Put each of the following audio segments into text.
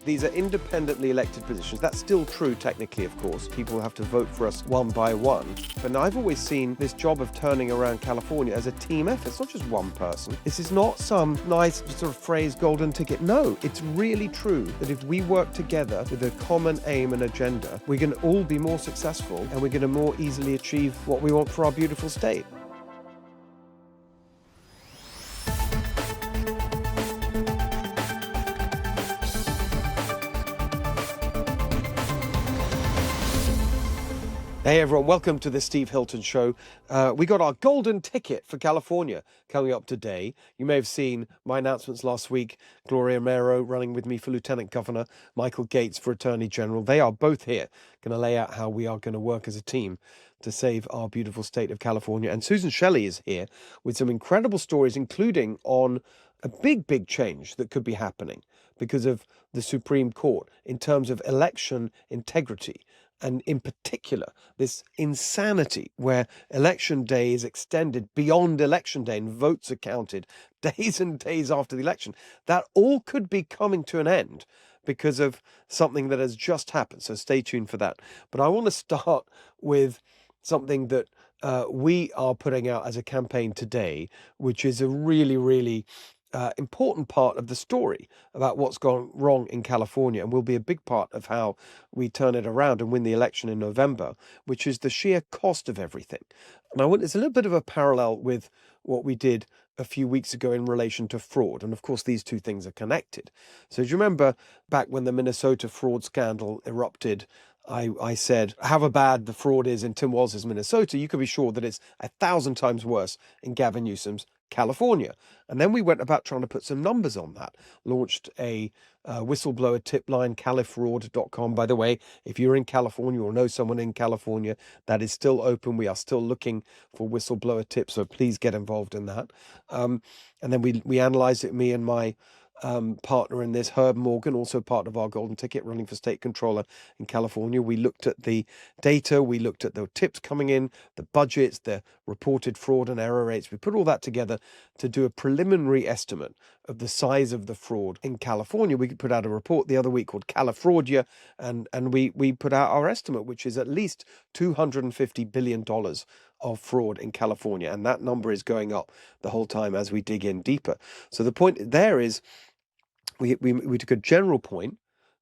These are independently elected positions. That's still true technically, of course. People have to vote for us one by one. But I've always seen this job of turning around California as a team effort. It's not just one person. This is not some nice sort of phrase, golden ticket. No, it's really true that if we work together with a common aim and agenda, we're going to all be more successful and we're going to more easily achieve what we want for our beautiful state. Hey everyone, welcome to the Steve Hilton Show. We got our golden ticket for California coming up today. You may have seen my announcements last week. Gloria Romero running with me for Lieutenant Governor, Michael Gates for Attorney General. They are both here, going to lay out how we are going to work as a team to save our beautiful state of California. And Susan Shelley is here with some incredible stories, including on a big change that could be happening because of the Supreme Court in terms of election integrity. And in particular, this insanity where election day is extended beyond election day and votes are counted days and days after the election. That all could be coming to an end because of something that has just happened. So stay tuned for that. But I want to start with something that we are putting out as a campaign today, which is a really important part of the story about what's gone wrong in California and will be a big part of how we turn it around and win the election in November, which is the sheer cost of everything. And it's a little bit of a parallel with what we did a few weeks ago in relation to fraud. And of course, these two things are connected. So do you remember back when the Minnesota fraud scandal erupted, I said, however bad the fraud is in Tim Walz's Minnesota, you can be sure that it's 1,000 times worse in Gavin Newsom's California. And then we went about trying to put some numbers on that, launched a whistleblower tip line, califraud.com. By the way, if you're in California or know someone in California, that is still open. We are still looking for whistleblower tips, so please get involved in that. And then we analyzed it, me and my partner in this, Herb Morgan, also part of our golden ticket, running for state controller in California. We looked at the data, we looked at the tips coming in, the budgets, the reported fraud and error rates. We put all that together to do a preliminary estimate of the size of the fraud in California. We put out a report the other week called Califraudia, and we put out our estimate, which is at least $250 billion of fraud in California. And that number is going up the whole time as we dig in deeper. So the point there is, we took a general point,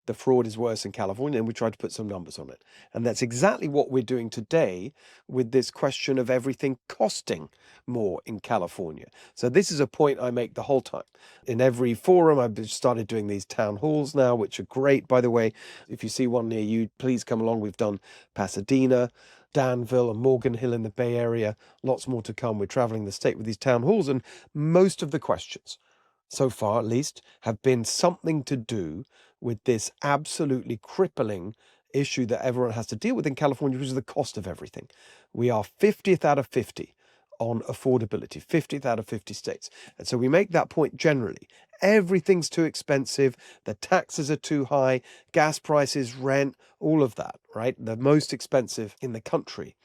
the fraud is worse in California, and we tried to put some numbers on it. And that's exactly what we're doing today with this question of everything costing more in California. So this is a point I make the whole time. In every forum, I've started doing these town halls now, which are great, by the way. If you see one near you, please come along. We've done Pasadena, Danville and Morgan Hill in the Bay Area. Lots more to come. We're traveling the state with these town halls, and most of the questions, so far at least, have been something to do with this absolutely crippling issue that everyone has to deal with in California, which is the cost of everything. We are 50th out of 50 on affordability, 50th out of 50 states. And so we make that point generally. Everything's too expensive, the taxes are too high, gas prices, rent, all of that, right? The most expensive in the country.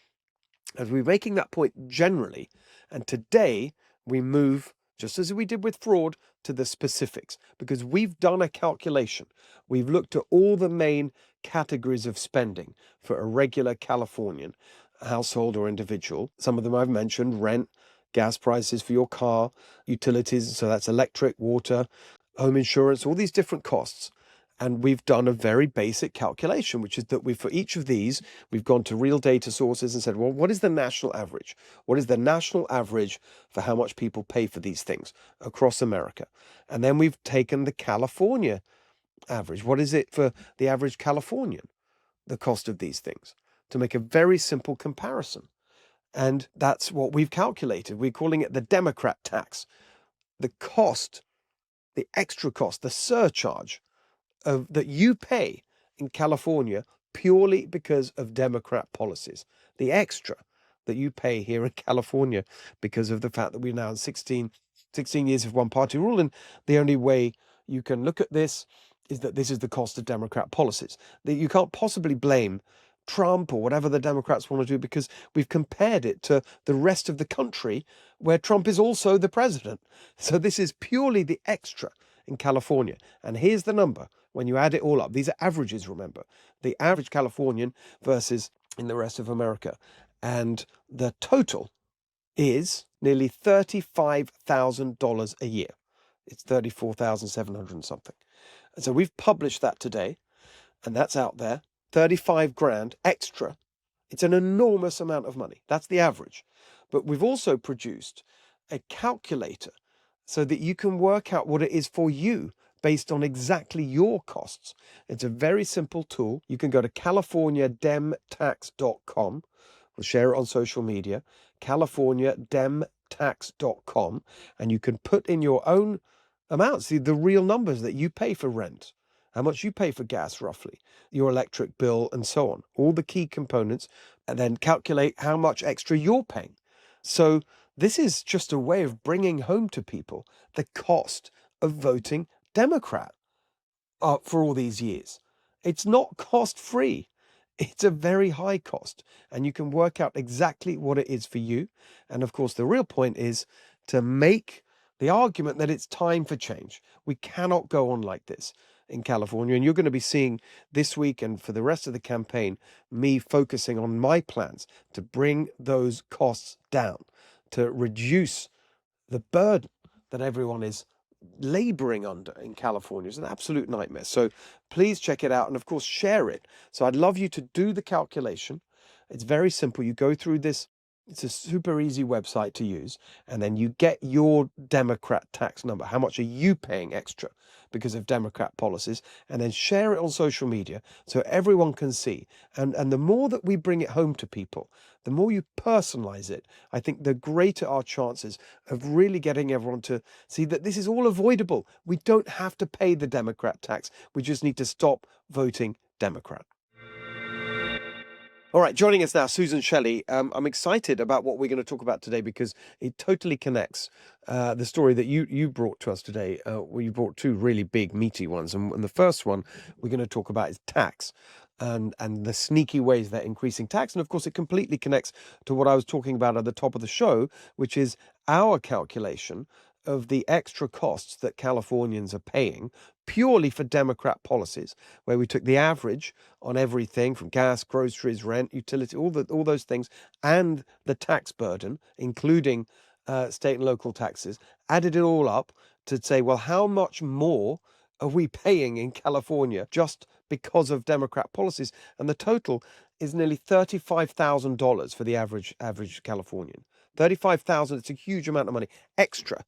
As we're making that point generally, and today we move, just as we did with fraud, to the specifics, because we've done a calculation. We've looked at all the main categories of spending for a regular Californian household or individual. Some of them I've mentioned: rent, gas prices for your car, utilities, so that's electric, water, home insurance, all these different costs. And we've done a very basic calculation, which is that for each of these, we've gone to real data sources and said, well, what is the national average? What is the national average for how much people pay for these things across America? And then we've taken the California average. What is it for the average Californian, the cost of these things, to make a very simple comparison? And that's what we've calculated. We're calling it the Democrat tax. The cost, the extra cost, the surcharge that you pay in California purely because of Democrat policies. The extra that you pay here in California because of the fact that we're now in 16 years of one-party rule. And the only way you can look at this is that this is the cost of Democrat policies. That you can't possibly blame Trump or whatever the Democrats want to do, because we've compared it to the rest of the country where Trump is also the president. So this is purely the extra in California. And here's the number when you add it all up, these are averages, remember, the average Californian versus in the rest of America. And the total is nearly $35,000 a year. It's 34,700 and something. And so we've published that today, and that's out there. 35 grand extra. It's an enormous amount of money. That's the average. But we've also produced a calculator so that you can work out what it is for you based on exactly your costs. It's a very simple tool. You can go to californiademtax.com. We'll share it on social media, californiademtax.com, and you can put in your own amounts, the real numbers that you pay for rent, how much you pay for gas roughly, your electric bill, and so on, all the key components, and then calculate how much extra you're paying. So this is just a way of bringing home to people the cost of voting Democrat for all these years. It's not cost-free. It's a very high cost, and you can work out exactly what it is for you. And of course, the real point is to make the argument that it's time for change. We cannot go on like this in California. And you're going to be seeing this week and for the rest of the campaign, me focusing on my plans to bring those costs down, to reduce the burden that everyone is laboring under in California. Is an absolute nightmare. So please check it out, and of course share it. So I'd love you to do the calculation. It's very simple. You go through this. It's a super easy website to use, and then you get your Democrat tax number. How much are you paying extra because of Democrat policies? And then share it on social media so everyone can see. And the more that we bring it home to people, the more you personalize it, I think the greater our chances of really getting everyone to see that this is all avoidable. We don't have to pay the Democrat tax. We just need to stop voting Democrat. All right, joining us now, Susan Shelley. I'm excited about what we're going to talk about today because it totally connects the story that you brought to us today. You brought two really big, meaty ones. And the first one we're going to talk about is tax and the sneaky ways they're increasing tax. And of course, it completely connects to what I was talking about at the top of the show, which is our calculation of the extra costs that Californians are paying purely for Democrat policies, where we took the average on everything from gas, groceries, rent, utility, all those things, and the tax burden, including state and local taxes, added it all up to say, well, how much more are we paying in California just because of Democrat policies? And the total is nearly $35,000 for the average Californian. $35,000, it's a huge amount of money extra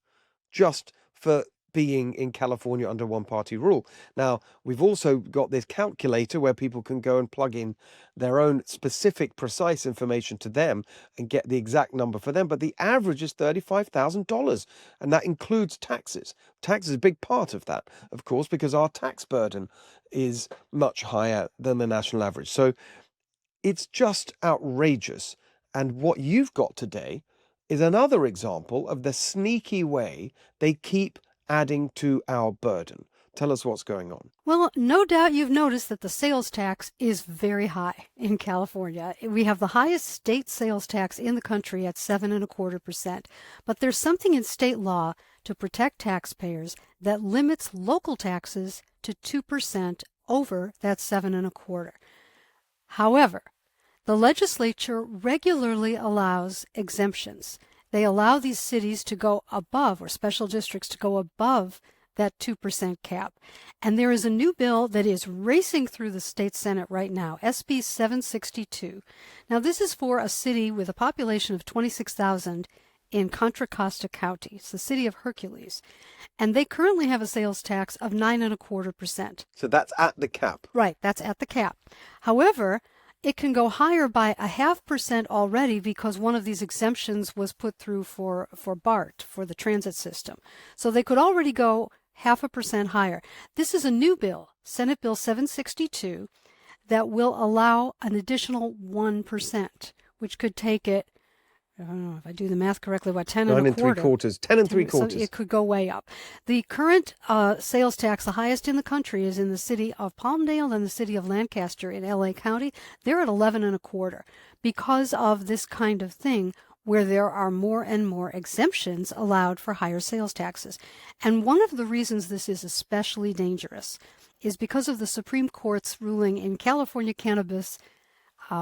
just for being in California under one-party rule. Now, we've also got this calculator where people can go and plug in their own specific, precise information to them and get the exact number for them. But the average is $35,000, and that includes taxes. Tax is a big part of that, of course, because our tax burden is much higher than the national average. So it's just outrageous. And what you've got today is another example of the sneaky way they keep adding to our burden. Tell us what's going on. Well, no doubt you've noticed that the sales tax is very high in California. We have the highest state sales tax in the country at 7.25%. But there's something in state law to protect taxpayers that limits local taxes to 2% over that 7.25%. However, the legislature regularly allows exemptions. They allow these cities to go above, or special districts to go above, that 2% cap. And there is a new bill that is racing through the state Senate right now, SB 762. Now, this is for a city with a population of 26,000 in Contra Costa County. It's the city of Hercules. And they currently have a sales tax of 9.25%. So that's at the cap. Right, that's at the cap. However, it can go higher by 0.5% already because one of these exemptions was put through for BART, for the transit system. So they could already go 0.5% higher. This is a new bill, Senate Bill 762, that will allow an additional 1%, which could take it, I don't know if I do the math correctly, 10 and a quarter. 10 and three quarters. So it could go way up. The current sales tax, the highest in the country, is in the city of Palmdale and the city of Lancaster in LA County. They're at 11.25% because of this kind of thing where there are more and more exemptions allowed for higher sales taxes. And one of the reasons this is especially dangerous is because of the Supreme Court's ruling in California Cannabis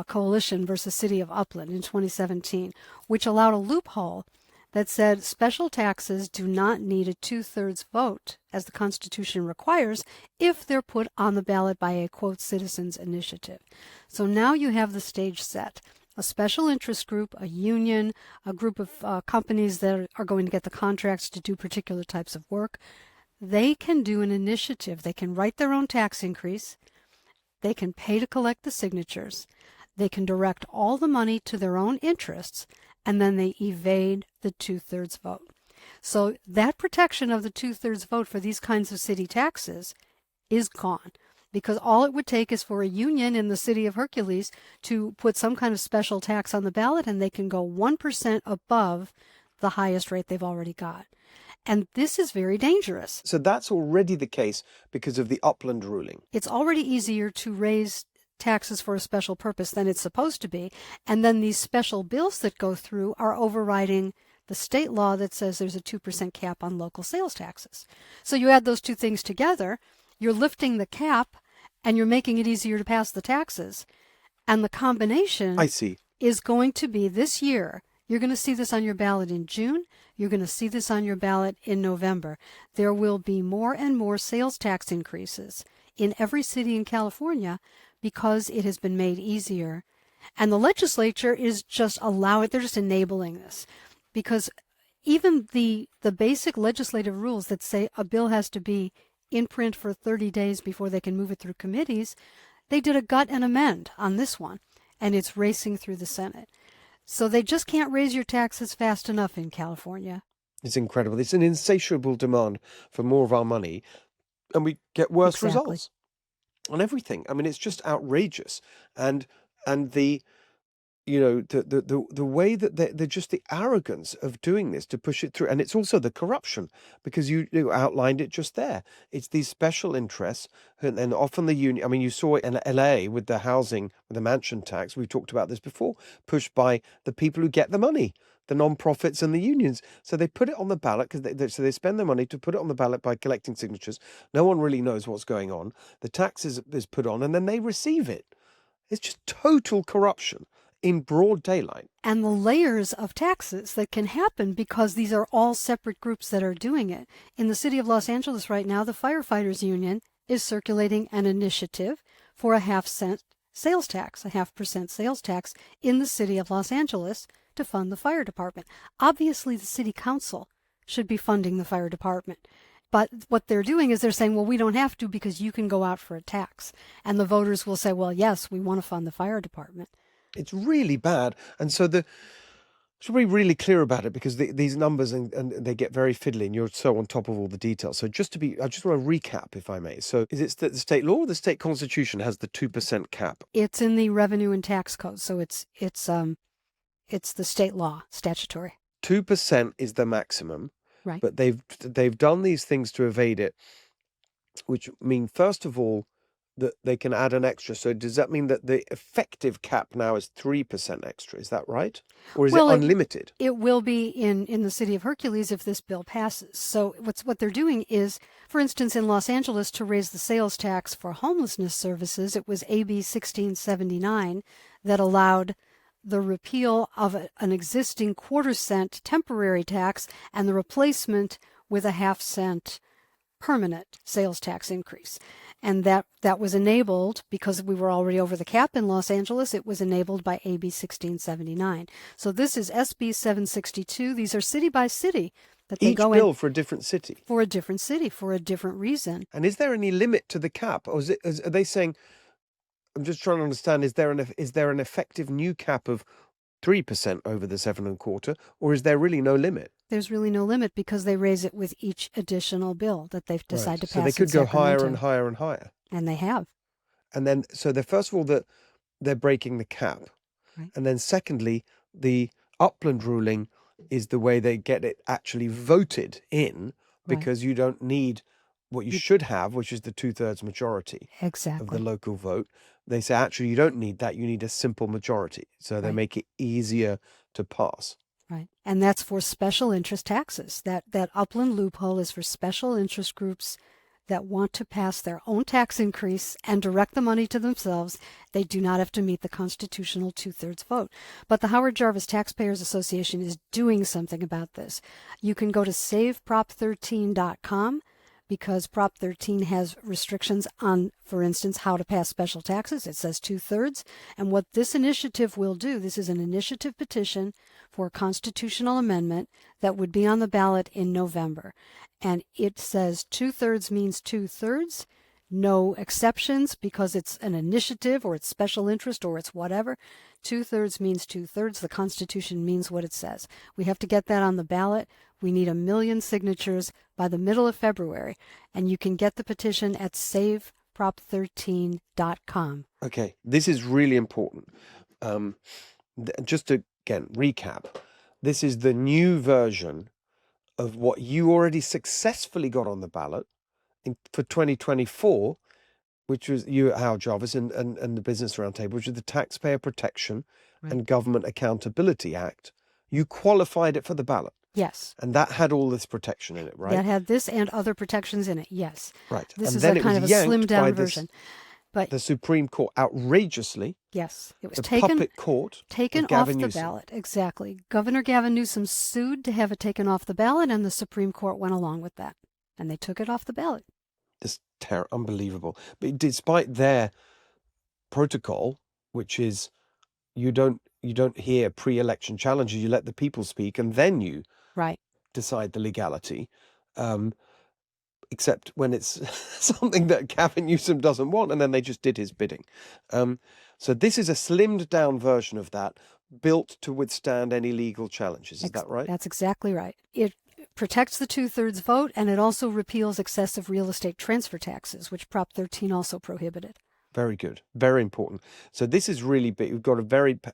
Coalition versus City of Upland in 2017, which allowed a loophole that said special taxes do not need a 2/3 vote, as the Constitution requires, if they're put on the ballot by a, quote, citizens' initiative. So now you have the stage set. A special interest group, a union, a group of companies that are going to get the contracts to do particular types of work. They can do an initiative. They can write their own tax increase. They can pay to collect the signatures. They can direct all the money to their own interests, and then they evade the 2/3 vote. So that protection of the 2/3 vote for these kinds of city taxes is gone, because all it would take is for a union in the city of Hercules to put some kind of special tax on the ballot, and they can go 1% above the highest rate they've already got. And this is very dangerous. So that's already the case because of the Upland ruling. It's already easier to raise taxes for a special purpose than it's supposed to be. And then these special bills that go through are overriding the state law that says there's a 2% cap on local sales taxes. So you add those two things together, you're lifting the cap and you're making it easier to pass the taxes. And the combination I see. is going to be this year. You're going to see this on your ballot in June. You're going to see this on your ballot in November. There will be more and more sales tax increases in every city in California because it has been made easier. And the legislature is just they're just enabling this. Because even the basic legislative rules that say a bill has to be in print for 30 days before they can move it through committees, they did a gut and amend on this one, and it's racing through the Senate. So they just can't raise your taxes fast enough in California. It's incredible. It's an insatiable demand for more of our money, and we get worse results on everything. I mean, it's just outrageous. And the the way that they're just the arrogance of doing this to push it through. And it's also the corruption, because you outlined it just there. It's these special interests, and often the union. I mean, you saw it in LA with the housing, with the mansion tax. We've talked about this before, pushed by the people who get the money, the non-profits and the unions. So they put it on the ballot because they spend their money to put it on the ballot by collecting signatures. No one really knows what's going on. The tax is put on, and then they receive it. It's just total corruption in broad daylight. And the layers of taxes that can happen because these are all separate groups that are doing it. In the city of Los Angeles right now, the firefighters union is circulating an initiative for a 0.5-cent sales tax, a 0.5% sales tax in the city of Los Angeles to fund the fire department. Obviously, the city council should be funding the fire department. But what they're doing is they're saying, well, we don't have to because you can go out for a tax. And the voters will say, well, yes, we want to fund the fire department. It's really bad. And so should be really clear about it, because these numbers and they get very fiddly, and you're so on top of all the details. So I just want to recap, if I may. So is it the state law or the state constitution has the 2% cap? It's in the revenue and tax code. So it's the state law, statutory. 2% is the maximum. Right. But they've done these things to evade it, which mean, first of all, that they can add an extra. So does that mean that the effective cap now is 3% extra? Is that right? Or is it unlimited? It will be in the city of Hercules if this bill passes. So what they're doing is, for instance, in Los Angeles, to raise the sales tax for homelessness services, it was AB 1679 that allowed the repeal of an existing 1/4-cent temporary tax and the replacement with a 0.5-cent permanent sales tax increase. And that was enabled because we were already over the cap in Los Angeles. It was enabled by AB 1679. So this is SB 762. These are city by city that they go in. Each bill for a different city. For a different city, for a different reason. And is there any limit to the cap? Or are they saying, I'm just trying to understand, is there an effective new cap of 3% over the 7.25%, or is there really no limit? There's really no limit because they raise it with each additional bill that they've decided to pass. So they could go higher and higher and higher. And they have. And then, so first of all, they're breaking the cap. Right. And then secondly, the Upland ruling is the way they get it actually voted in, because you don't need what you should have, which is the 2/3 majority of the local vote. They say, actually, you don't need that. You need a simple majority. So they make it easier to pass. Right. And that's for special interest taxes. That Upland loophole is for special interest groups that want to pass their own tax increase and direct the money to themselves, they do not have to meet the constitutional 2/3 vote. But the Howard Jarvis Taxpayers Association is doing something about this. You can go to saveprop13.com because Prop 13 has restrictions on, for instance, how to pass special taxes. It says 2/3. And what this initiative will do, this is an initiative petition for a constitutional amendment that would be on the ballot in November. And it says 2/3 means 2/3, no exceptions because it's an initiative or it's special interest or it's whatever. 2/3 means 2/3. The Constitution means what it says. We have to get that on the ballot. We need 1 million signatures by the middle of February. And you can get the petition at saveprop13.com. Okay, this is really important. Just to, again, recap, this is the new version of what you already successfully got on the ballot for 2024, which was you, Howard Jarvis, and the Business Roundtable, which is the Taxpayer Protection and Government Accountability Act. You qualified it for the ballot. Yes. And that had all this protection in it, right? That had this and other protections in it, yes. Right. This and is then a kind of a slimmed down version. But the Supreme Court outrageously, yes, it was the taken puppet court off Gavin the Newsom. ballot. Exactly. Governor Gavin Newsom sued to have it taken off the ballot, and the Supreme Court went along with that. And they took it off the ballot. This unbelievable. But despite their protocol, which is you don't hear pre-election challenges, you let the people speak, and then you decide the legality. Except when it's something that Gavin Newsom doesn't want, and then they just did his bidding. So this is a slimmed down version of that, built to withstand any legal challenges. Is that right? That's exactly right. It protects the 2/3 vote, and it also repeals excessive real estate transfer taxes, which Prop 13 also prohibited. Very good. Very important. So this is really big. We've got a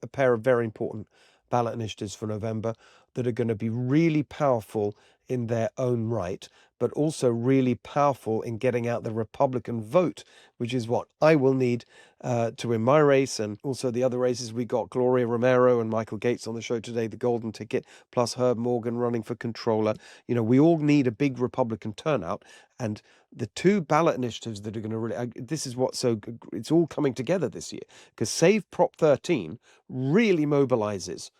pair of very important ballot initiatives for November that are going to be really powerful in their own right, but also really powerful in getting out the Republican vote, which is what I will need to win my race, and also the other races. We got Gloria Romero and Michael Gates on the show today, the golden ticket, plus Herb Morgan running for controller. You know, we all need a big Republican turnout, and the two ballot initiatives that are going to really, this is what's so, it's all coming together this year, because Save Prop 13 really mobilizes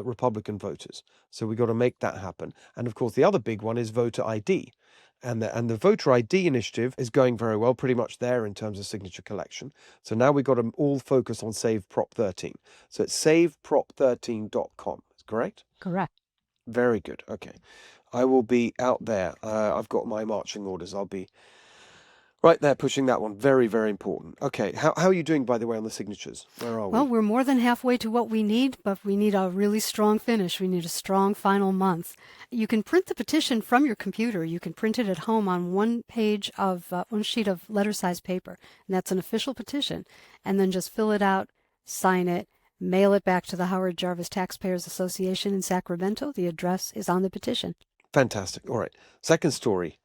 Republican voters. So we got to make that happen. And of course, the other big one is voter ID. And the voter ID initiative is going very well, pretty much there in terms of signature collection. So now we've got to all focus on Save Prop 13. So it's saveprop13.com, correct? Correct. Very good. Okay. I will be out there. I've got my marching orders. I'll be right there pushing that one. Very, very important. Okay. How are you doing, by the way, on the signatures? Where are we? Well, we're more than halfway to what we need, but we need a really strong finish. We need a strong final month. You can print the petition from your computer. You can print it at home on one sheet of letter-sized paper, and that's an official petition. And then just fill it out, sign it, mail it back to the Howard Jarvis Taxpayers Association in Sacramento. The address is on the petition. Fantastic. All right. Second story.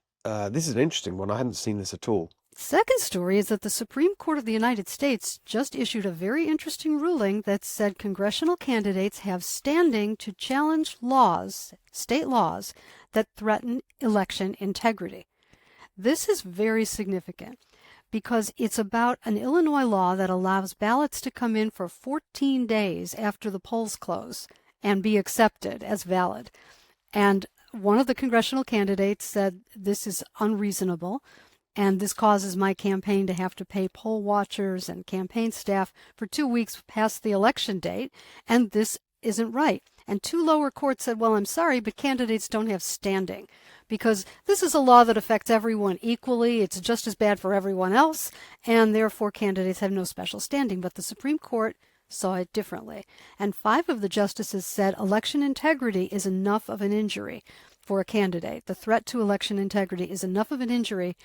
This is an interesting one. I hadn't seen this at all. Second story is that the Supreme Court of the United States just issued a very interesting ruling that said congressional candidates have standing to challenge laws, state laws, that threaten election integrity. This is very significant because it's about an Illinois law that allows ballots to come in for 14 days after the polls close and be accepted as valid. And one of the congressional candidates said this is unreasonable, and this causes my campaign to have to pay poll watchers and campaign staff for 2 weeks past the election date, and this isn't right. And two lower courts said, well, I'm sorry, but candidates don't have standing because this is a law that affects everyone equally. It's just as bad for everyone else, and therefore candidates have no special standing. But the Supreme Court saw it differently. And 5 of the justices said election integrity is enough of an injury for a candidate. The threat to election integrity is enough of an injury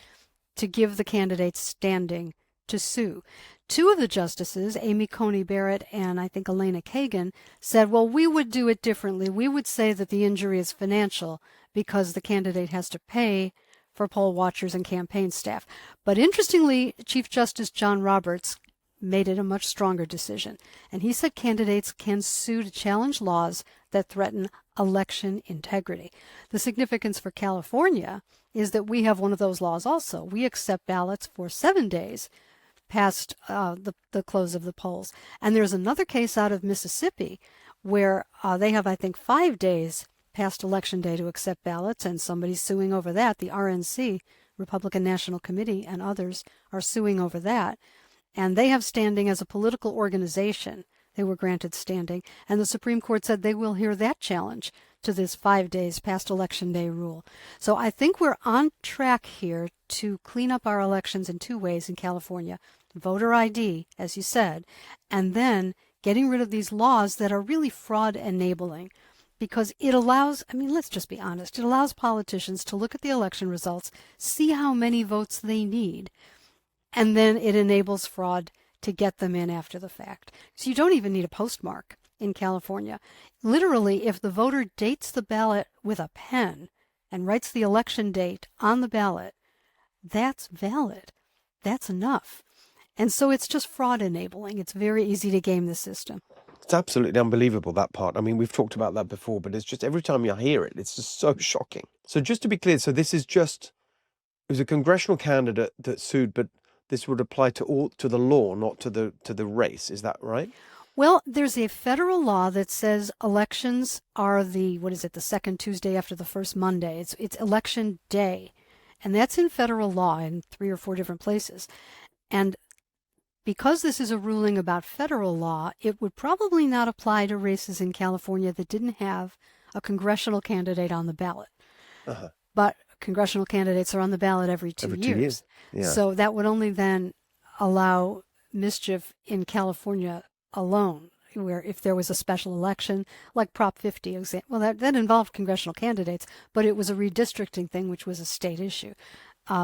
to give the candidates standing to sue. 2 of the justices, Amy Coney Barrett and I think Elena Kagan, said, well, we would do it differently. We would say that the injury is financial because the candidate has to pay for poll watchers and campaign staff. But interestingly, Chief Justice John Roberts made it a much stronger decision. And he said candidates can sue to challenge laws that threaten election integrity. The significance for California is that we have one of those laws also. We accept ballots for 7 days past the close of the polls. And there's another case out of Mississippi where they have, I think, 5 days past Election Day to accept ballots, and somebody's suing over that. The RNC, Republican National Committee, and others are suing over that. And they have standing as a political organization. They were granted standing, and the Supreme Court said they will hear that challenge to this 5 days past Election Day rule. So I think we're on track here to clean up our elections in 2 ways in California. Voter ID, as you said, and then getting rid of these laws that are really fraud enabling, because it allows, I mean, let's just be honest, it allows politicians to look at the election results, see how many votes they need, and then it enables fraud to get them in after the fact. So you don't even need a postmark in California. Literally, if the voter dates the ballot with a pen and writes the election date on the ballot, that's valid. That's enough. And so it's just fraud enabling. It's very easy to game the system. It's absolutely unbelievable, that part. I mean, we've talked about that before, but it's just every time you hear it, it's just so shocking. So just to be clear, so this is just, it was a congressional candidate that sued, but this would apply to the law, not to the race. Is that right? Well, there's a federal law that says elections are the second Tuesday after the first Monday. It's election day. And that's in federal law in 3 or 4 different places. And because this is a ruling about federal law, it would probably not apply to races in California that didn't have a congressional candidate on the ballot. Uh-huh. But congressional candidates are on the ballot every 2 years. Yeah. So that would only then allow mischief in California alone, where if there was a special election, like Prop 50, well, that involved congressional candidates, but it was a redistricting thing, which was a state issue.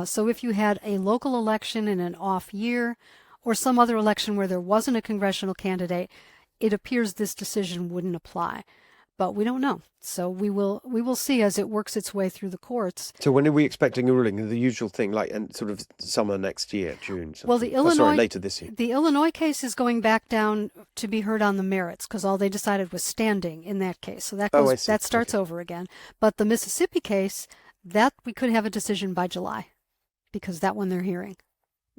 So if you had a local election in an off year, or some other election where there wasn't a congressional candidate, it appears this decision wouldn't apply. But we don't know. So we will see as it works its way through the courts. So when are we expecting a ruling? The usual thing, like and sort of summer next year, June. Something. Well, the Illinois later this year. The Illinois case is going back down to be heard on the merits because all they decided was standing in that case. So that starts over again. But the Mississippi case, that we could have a decision by July, because that one they're hearing.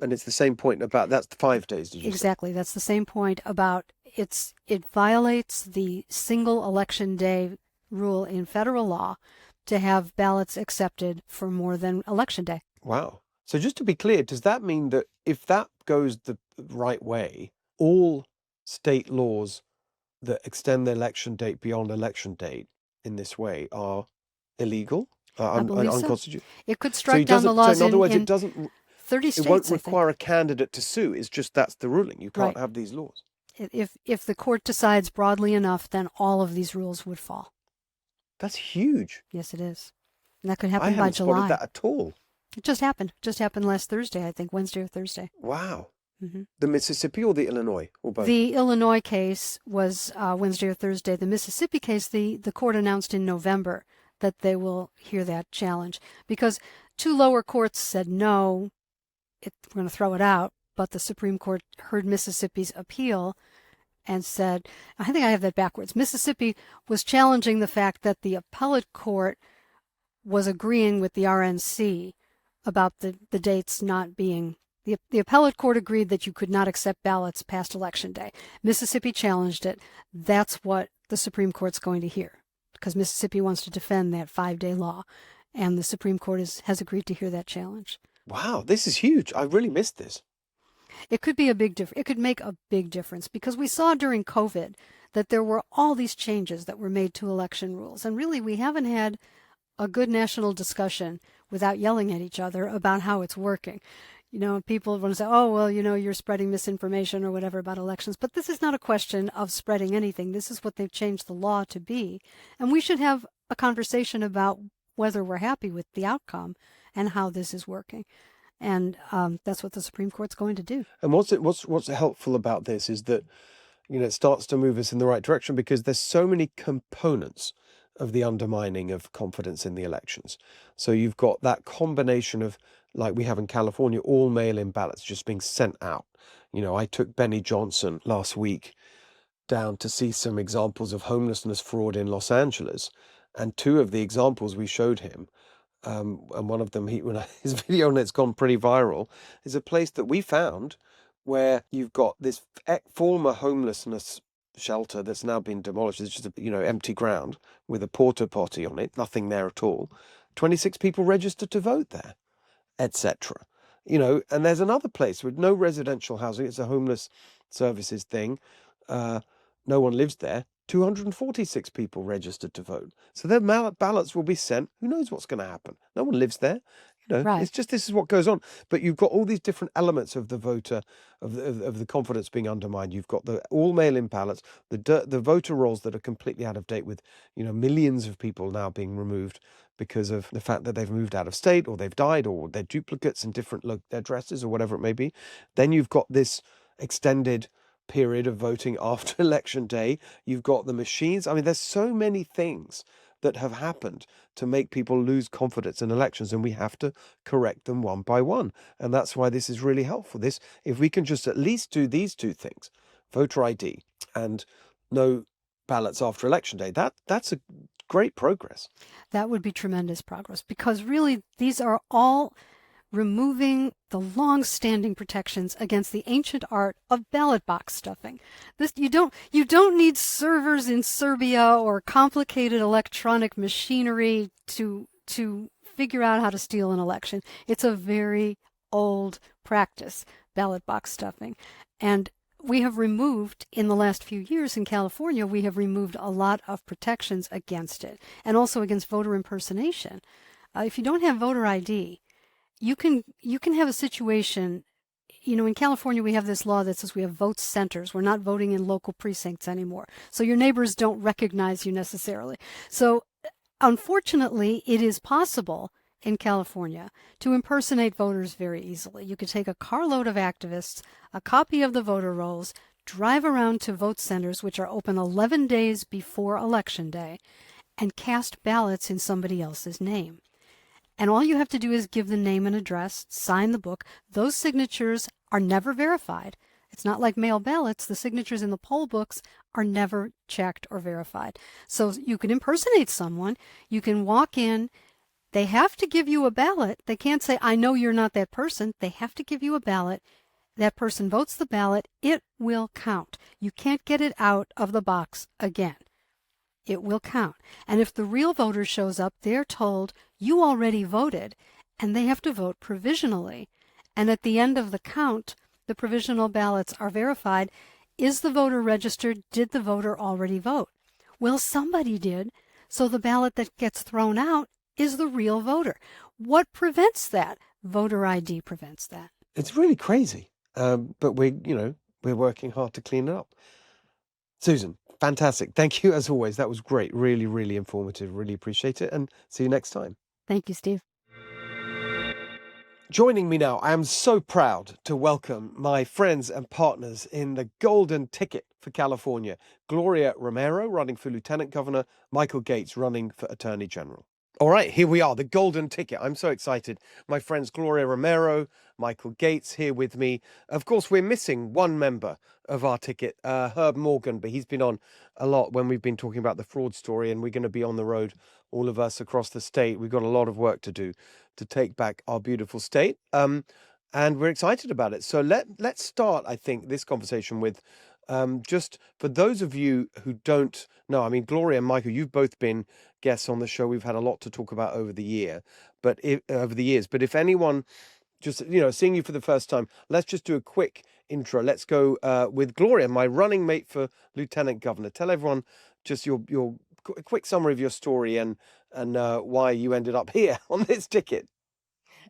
And it's the same point about that's 5 days. Did you Exactly. That's the same point about it violates the single election day rule in federal law to have ballots accepted for more than election day. Wow. So just to be clear, does that mean that if that goes the right way, all state laws that extend the election date beyond election date in this way are illegal? I believe so. Unconstitutional? It could strike down the laws so in other words, in it doesn't 30 states. It won't require a candidate to sue. It's just that's the ruling. You can't have these laws. If the court decides broadly enough, then all of these rules would fall. That's huge. Yes, it is. And that could happen by July. I haven't spotted that at all. It just happened. It just happened last Thursday, I think, Wednesday or Thursday. Wow. Mm-hmm. The Mississippi or the Illinois? Or both? The Illinois case was Wednesday or Thursday. The Mississippi case, the court announced in November that they will hear that challenge because 2 lower courts said no. We're going to throw it out, but the Supreme Court heard Mississippi's appeal and said, I think I have that backwards. Mississippi was challenging the fact that the appellate court was agreeing with the RNC about the dates not being, the appellate court agreed that you could not accept ballots past election day. Mississippi challenged it. That's what the Supreme Court's going to hear because Mississippi wants to defend that 5-day law, and the Supreme Court has agreed to hear that challenge. Wow, this is huge. I really missed this. It could be a big difference. It could make a big difference because we saw during COVID that there were all these changes that were made to election rules. And really, we haven't had a good national discussion without yelling at each other about how it's working. You know, people want to say, oh, well, you know, you're spreading misinformation or whatever about elections. But this is not a question of spreading anything. This is what they've changed the law to be. And we should have a conversation about whether we're happy with the outcome and how this is working. And that's what the Supreme Court's going to do. And what's helpful about this is that, you know, it starts to move us in the right direction because there's so many components of the undermining of confidence in the elections. So you've got that combination of, like we have in California, all mail-in ballots just being sent out. You know, I took Benny Johnson last week down to see some examples of homelessness fraud in Los Angeles. And 2 of the examples we showed him, and one of them, his video on it's gone pretty viral, is a place that we found where you've got this former homelessness shelter that's now been demolished. It's just empty ground with a porta potty on it, nothing there at all. 26 people registered to vote there, etc. And there's another place with no residential housing. It's a homeless services thing. No one lives there. 246 people registered to vote. So their ballots will be sent. Who knows what's going to happen? No one lives there. Right. It's just, this is what goes on. But you've got all these different elements of the voter, of the confidence being undermined. You've got the all mail-in ballots, the voter rolls that are completely out of date, with millions of people now being removed because of the fact that they've moved out of state, or they've died, or they're duplicates in different addresses, or whatever it may be. Then you've got this extended period of voting after election day. You've got the machines. I mean, there's so many things that have happened to make people lose confidence in elections, and we have to correct them one by one. And that's why this is really helpful. If we can just at least do these two things, voter ID and no ballots after election day, that's a great progress. That would be tremendous progress, because really these are all removing the long-standing protections against the ancient art of ballot box stuffing. You don't need servers in Serbia or complicated electronic machinery to figure out how to steal an election. It's a very old practice, ballot box stuffing. And we have removed, in the last few years in California, we have removed a lot of protections against it, and also against voter impersonation. If you don't have voter ID, you can have a situation, in California we have this law that says we have vote centers. We're not voting in local precincts anymore. So your neighbors don't recognize you necessarily. So unfortunately, it is possible in California to impersonate voters very easily. You could take a carload of activists, a copy of the voter rolls, drive around to vote centers, which are open 11 days before Election Day, and cast ballots in somebody else's name. And all you have to do is give the name and address, sign the book. Those signatures are never verified. It's not like mail ballots. The signatures in the poll books are never checked or verified. So you can impersonate someone. You can walk in. They have to give you a ballot. They can't say, I know you're not that person. They have to give you a ballot. That person votes the ballot. It will count. You can't get it out of the box again. It will count. And if the real voter shows up, they're told, you already voted, and they have to vote provisionally. And at the end of the count, the provisional ballots are verified. Is the voter registered? Did the voter already vote? Well, somebody did. So the ballot that gets thrown out is the real voter. What prevents that? Voter ID prevents that. It's really crazy. But we're working hard to clean it up. Susan, fantastic. Thank you as always. That was great. Really, really informative. Really appreciate it. And see you next time. Thank you, Steve. Joining me now, I am so proud to welcome my friends and partners in the golden ticket for California. Gloria Romero, running for Lieutenant Governor, Michael Gates, running for Attorney General. All right, here we are, the golden ticket. I'm so excited. My friends Gloria Romero, Michael Gates here with me. Of course, we're missing one member of our ticket, Herb Morgan, but he's been on a lot when we've been talking about the fraud story, and we're going to be on the road, all of us across the state. We've got a lot of work to do to take back our beautiful state, and we're excited about it. So let's start, I think, this conversation with just for those of you who don't know, I mean, Gloria and Michael, you've both been guests on the show. We've had a lot to talk about over the years. But if anyone just, seeing you for the first time, let's just do a quick intro. Let's go with Gloria, my running mate for Lieutenant Governor. Tell everyone just your quick summary of your story and why you ended up here on this ticket.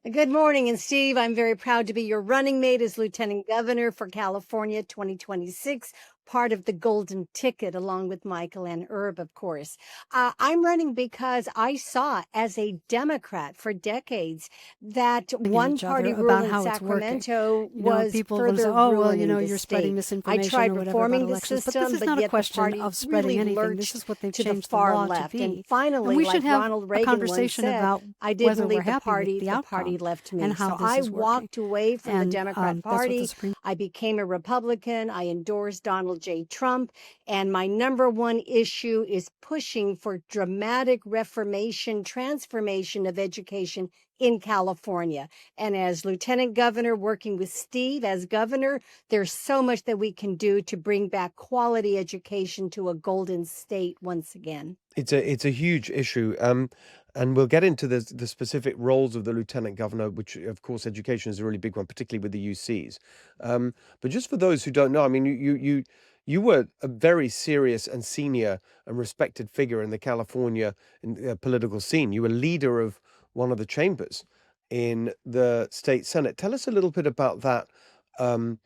Good morning, and Steve, I'm very proud to be your running mate as Lieutenant Governor for California 2026, part of the golden ticket, along with Michael and Herb, of course. I'm running because I saw as a Democrat for decades that one-party rule in Sacramento was further ruining the you're spreading misinformation. I tried reforming the system, system, but this is not a question of spreading anything. This is what they've changed the law to be. And finally, we should have Ronald Reagan a conversation once said, about I didn't whether leave we're the happy party, with the the outcome party left me. and how So this I is working. walked away from the Democrat Party. I I became a Republican. I endorsed Donald Donald J. Trump. And my number one issue is pushing for dramatic reformation, transformation of education in California. And as Lieutenant Governor, working with Steve as governor, there's so much that we can do to bring back quality education to a golden state once again. It's a huge issue, and we'll get into the specific roles of the lieutenant governor, which of course education is a really big one, particularly with the UCs. But just for those who don't know, I mean, you were a very serious and senior and respected figure in the California political scene. You were leader of one of the chambers in the state Senate. Tell us a little bit about that, and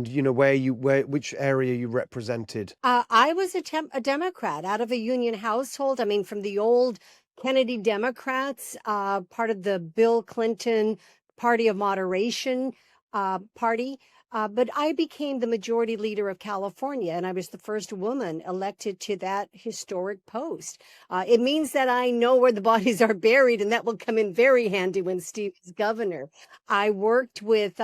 which area you represented. I was a Democrat out of a union household. I mean, from the old Kennedy Democrats, part of the Bill Clinton Party of Moderation party. But I became the majority leader of California, and I was the first woman elected to that historic post. It means that I know where the bodies are buried, and that will come in very handy when Steve is governor. I worked with,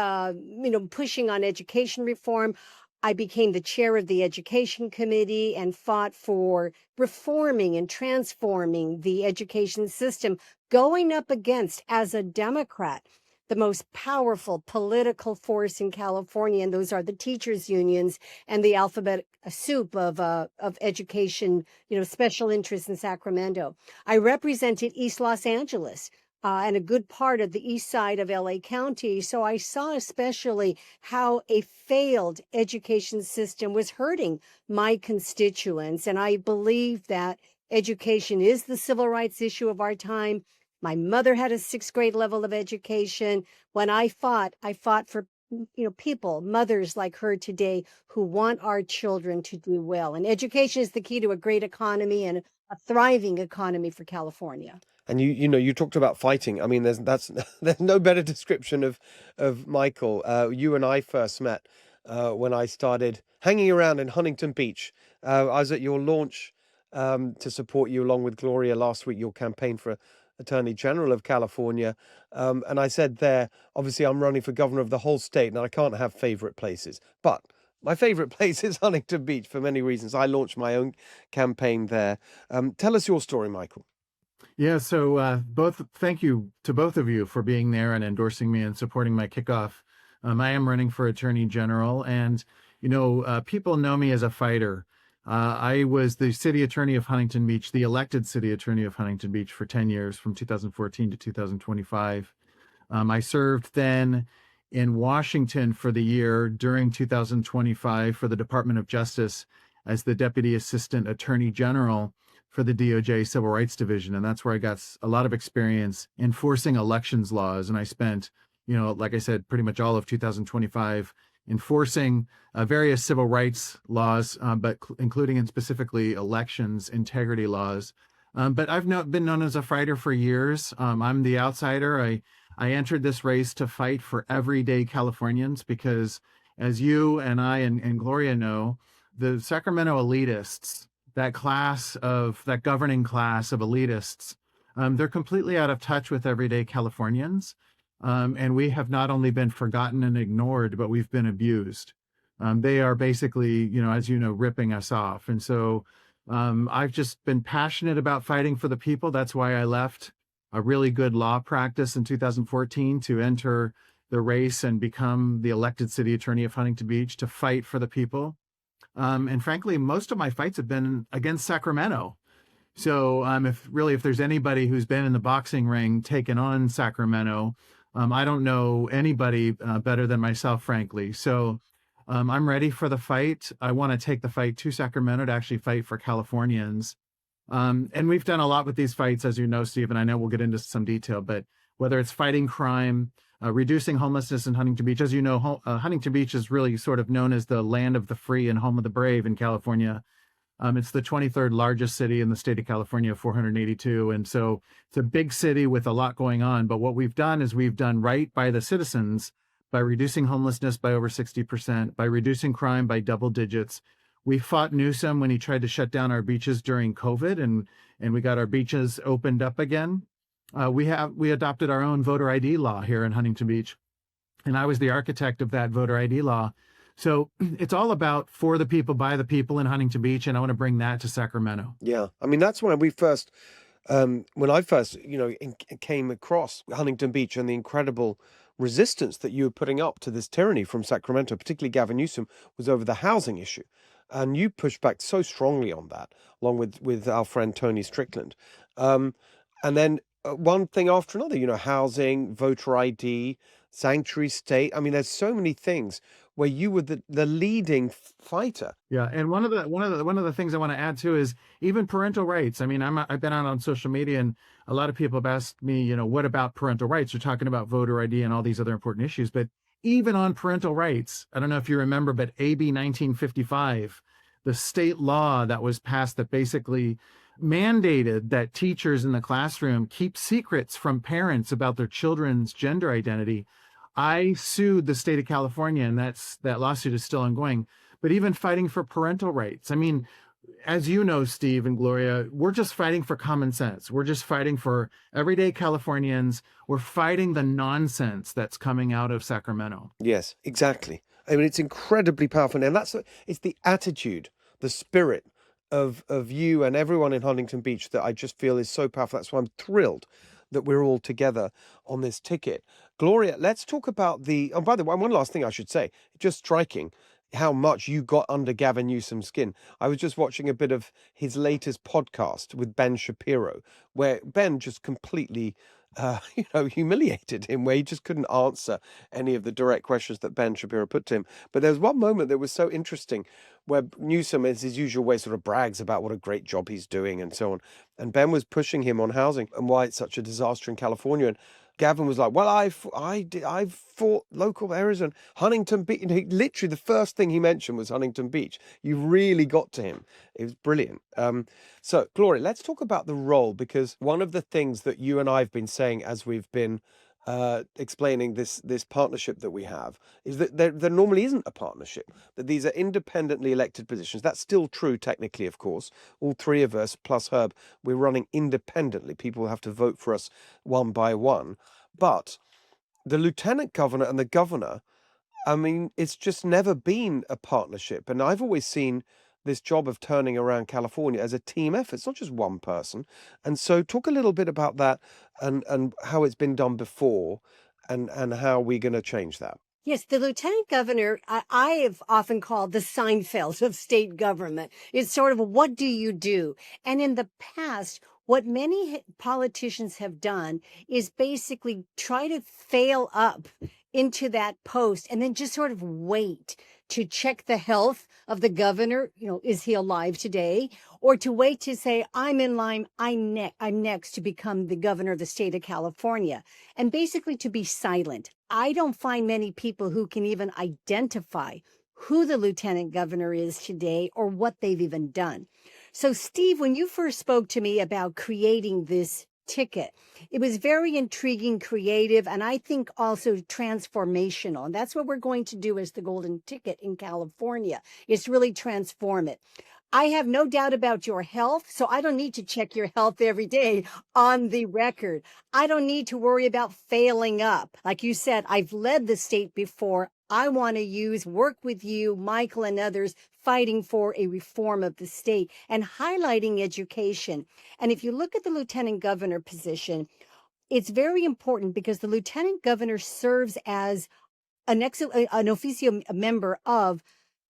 pushing on education reform. I became the chair of the education committee and fought for reforming and transforming the education system, going up against, as a Democrat, the most powerful political force in California, and those are the teachers' unions and the alphabet soup of education, special interests in Sacramento. I represented East Los Angeles and a good part of the east side of LA County, so I saw especially how a failed education system was hurting my constituents, and I believe that education is the civil rights issue of our time. My mother had a 6th grade level of education. When I fought for people, mothers like her today who want our children to do well. And education is the key to a great economy and a thriving economy for California. And you talked about fighting. I mean, there's no better description of Michael. You and I first met when I started hanging around in Huntington Beach. I was at your launch to support you along with Gloria last week, your campaign for Attorney General of California. And I said there, obviously I'm running for governor of the whole state and I can't have favorite places. But my favorite place is Huntington Beach for many reasons. I launched my own campaign there. Tell us your story, Michael. Yeah, so thank you to both of you for being there and endorsing me and supporting my kickoff. I am running for Attorney General, and people know me as a fighter. I was the city attorney of Huntington Beach, the elected city attorney of Huntington Beach for 10 years, from 2014 to 2025. I served then in Washington for the year during 2025 for the Department of Justice as the Deputy Assistant Attorney General for the DOJ Civil Rights Division. And that's where I got a lot of experience enforcing elections laws. And I spent, like I said, pretty much all of 2025 enforcing various civil rights laws, but including and specifically elections integrity laws. But I've been known as a fighter for years. I'm the outsider. I entered this race to fight for everyday Californians because, as you and I and Gloria know, the Sacramento elitists, that governing class of elitists, they're completely out of touch with everyday Californians. And we have not only been forgotten and ignored, but we've been abused. They are basically, as you know, ripping us off. And so I've just been passionate about fighting for the people. That's why I left a really good law practice in 2014 to enter the race and become the elected city attorney of Huntington Beach to fight for the people. And frankly, most of my fights have been against Sacramento. So if there's anybody who's been in the boxing ring taking on Sacramento, I don't know anybody better than myself, frankly. So I'm ready for the fight. I want to take the fight to Sacramento to actually fight for Californians. And we've done a lot with these fights, as you know, Steve, and I know we'll get into some detail, but whether it's fighting crime, reducing homelessness in Huntington Beach. As you know, Huntington Beach is really sort of known as the land of the free and home of the brave in California. It's the 23rd largest city in the state of California, 482. And so it's a big city with a lot going on. But what we've done is we've done right by the citizens by reducing homelessness by over 60%, by reducing crime by double digits. We fought Newsom when he tried to shut down our beaches during COVID, and we got our beaches opened up again. We adopted our own voter ID law here in Huntington Beach. And I was the architect of that voter ID law So it's all about for the people, by the people in Huntington Beach. And I want to bring that to Sacramento. Yeah, I mean that's when I first, came across Huntington Beach and the incredible resistance that you were putting up to this tyranny from Sacramento, particularly Gavin Newsom, was over the housing issue, and you pushed back so strongly on that, along with our friend Tony Strickland, and then one thing after another, housing, voter ID, sanctuary state. I mean, there's so many things where you were the leading fighter. Yeah, and one of the things I want to add too is even parental rights. I mean, I've been out on social media, and a lot of people have asked me, what about parental rights? You're talking about voter ID and all these other important issues, but even on parental rights, I don't know if you remember, but AB 1955, the state law that was passed that basically mandated that teachers in the classroom keep secrets from parents about their children's gender identity. I sued the state of California, and that lawsuit is still ongoing. But even fighting for parental rights, I mean, as you know, Steve and Gloria, we're just fighting for common sense. We're just fighting for everyday Californians. We're fighting the nonsense that's coming out of Sacramento. Yes, exactly. I mean, it's incredibly powerful, and it's the attitude, the spirit of you and everyone in Huntington Beach that I just feel is so powerful. That's why I'm thrilled that we're all together on this ticket. Gloria, let's talk about oh, by the way, one last thing I should say, just striking how much you got under Gavin Newsom's skin. I was just watching a bit of his latest podcast with Ben Shapiro, where Ben just completely, humiliated him, where he just couldn't answer any of the direct questions that Ben Shapiro put to him. But there was one moment that was so interesting where Newsom, as his usual way, sort of brags about what a great job he's doing and so on. And Ben was pushing him on housing and why it's such a disaster in California. And Gavin was like, well, I've fought local areas and Huntington Beach. Literally the first thing he mentioned was Huntington Beach. You really got to him. It was brilliant. So, Gloria, let's talk about the role, because one of the things that you and I have been saying as we've been explaining this partnership that we have is that there normally isn't a partnership, that these are independently elected positions. That's still true technically, of course. All three of us plus Herb, we're running independently. People have to vote for us one by one. But the lieutenant governor and the governor, I mean, it's just never been a partnership. And I've always seen this job of turning around California as a team effort. It's not just one person. And so talk a little bit about that and how it's been done before and how we're going to change that. Yes, the lieutenant governor, I have often called the Seinfeld of state government. It's sort of what do you do? And in the past, what many politicians have done is basically try to fail up into that post and then just sort of wait to check the health of the governor. Is he alive today? Or to wait to say, I'm in line, I'm next to become the governor of the state of California. And basically to be silent. I don't find many people who can even identify who the lieutenant governor is today or what they've even done. So, Steve, when you first spoke to me about creating this ticket, it was very intriguing, creative, and I think also transformational. And that's what we're going to do as the Golden Ticket in California, is really transform it. I have no doubt about your health, so I don't need to check your health every day on the record. I don't need to worry about failing up. Like you said, I've led the state before. I want to work with you, Michael, and others fighting for a reform of the state and highlighting education. And if you look at the lieutenant governor position, it's very important because the lieutenant governor serves as an officio member of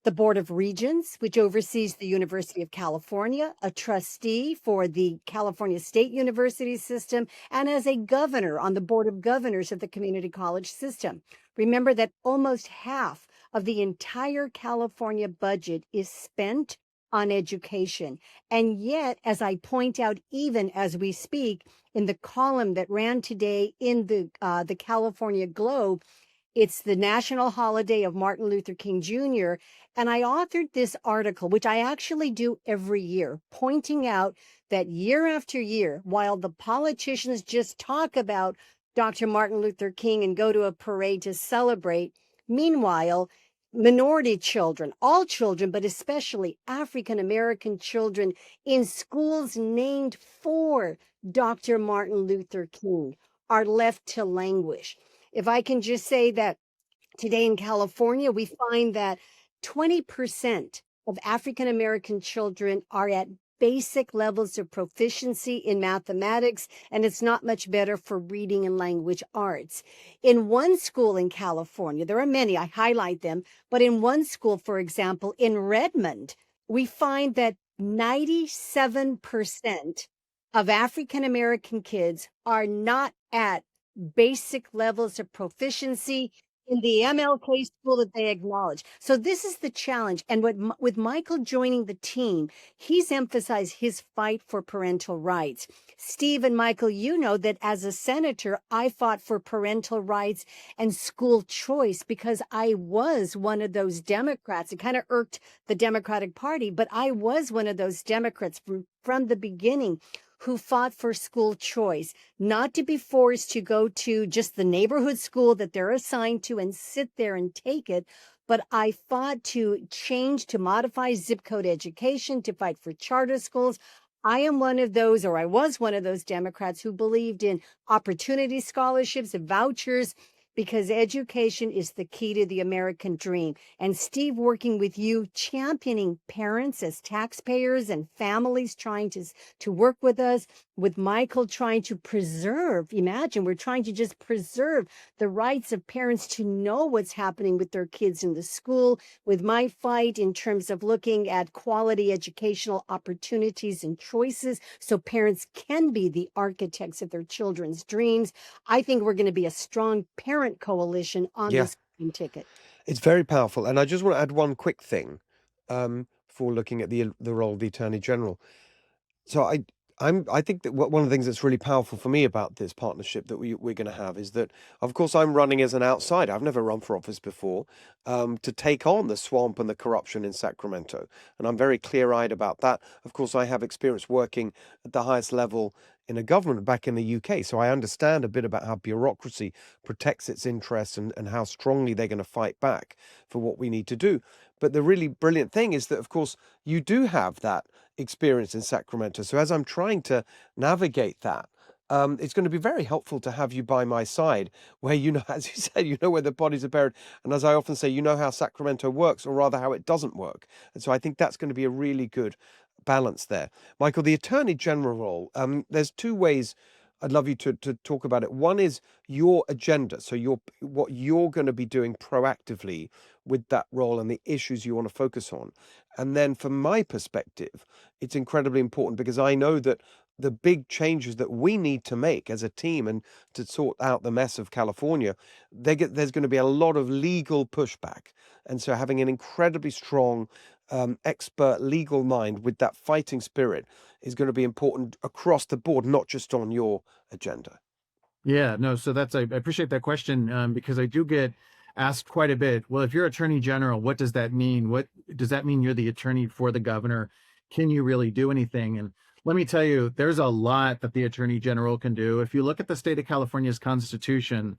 the Board of Regents, which oversees the University of California, a trustee for the California State University system, and as a governor on the Board of Governors of the Community College system. Remember that almost half of the entire California budget is spent on education. And yet, as I point out, even as we speak, in the column that ran today in the California Globe, it's the national holiday of Martin Luther King Jr. And I authored this article, which I actually do every year, pointing out that year after year, while the politicians just talk about Dr. Martin Luther King and go to a parade to celebrate, meanwhile, minority children, all children, but especially African-American children in schools named for Dr. Martin Luther King are left to languish. If I can just say that today in California, we find that 20% of African American children are at basic levels of proficiency in mathematics, and it's not much better for reading and language arts. In one school in California, there are many, I highlight them, but in one school, for example, in Redmond, we find that 97% of African American kids are not at basic levels of proficiency in the MLK school that they acknowledge. So this is the challenge. And with Michael joining the team, he's emphasized his fight for parental rights. Steve and Michael, you know that as a senator, I fought for parental rights and school choice because I was one of those Democrats. It kind of irked the Democratic Party, but I was one of those Democrats from the beginning who fought for school choice, not to be forced to go to just the neighborhood school that they're assigned to and sit there and take it. But I fought to change, to modify zip code education, to fight for charter schools. I am one of those, or I was one of those Democrats who believed in opportunity scholarships and vouchers, because education is the key to the American dream. And Steve, working with you, championing parents as taxpayers and families trying to work with us, with Michael trying to preserve, imagine we're trying to just preserve the rights of parents to know what's happening with their kids in the school, with my fight in terms of looking at quality educational opportunities and choices so parents can be the architects of their children's dreams. I think we're going to be a strong parent coalition on this ticket. It's very powerful. And I just want to add one quick thing before looking at the role of the Attorney General. So I think that one of the things that's really powerful for me about this partnership that we're going to have is that, of course, I'm running as an outsider. I've never run for office before, to take on the swamp and the corruption in Sacramento. And I'm very clear-eyed about that. Of course, I have experience working at the highest level in a government back in the UK. So I understand a bit about how bureaucracy protects its interests and how strongly they're going to fight back for what we need to do. But the really brilliant thing is that, of course, you do have that experience in Sacramento. So as I'm trying to navigate that, it's going to be very helpful to have you by my side, where, you know, as you said, you know where the bodies are buried. And as I often say, you know how Sacramento works, or rather how it doesn't work. And so I think that's going to be a really good balance there. Michael, the Attorney General role, there's two ways I'd love you to talk about it. One is your agenda. So what you're going to be doing proactively with that role and the issues you want to focus on. And then from my perspective, it's incredibly important because I know that the big changes that we need to make as a team and to sort out the mess of California, there's going to be a lot of legal pushback. And so having an incredibly strong expert legal mind with that fighting spirit is going to be important across the board, not just on your agenda. Yeah, no, so I appreciate that question, because I do get asked quite a bit. Well, if you're Attorney General, what does that mean? What does that mean? You're the attorney for the governor. Can you really do anything? And let me tell you, there's a lot that the Attorney General can do. If you look at the state of California's Constitution,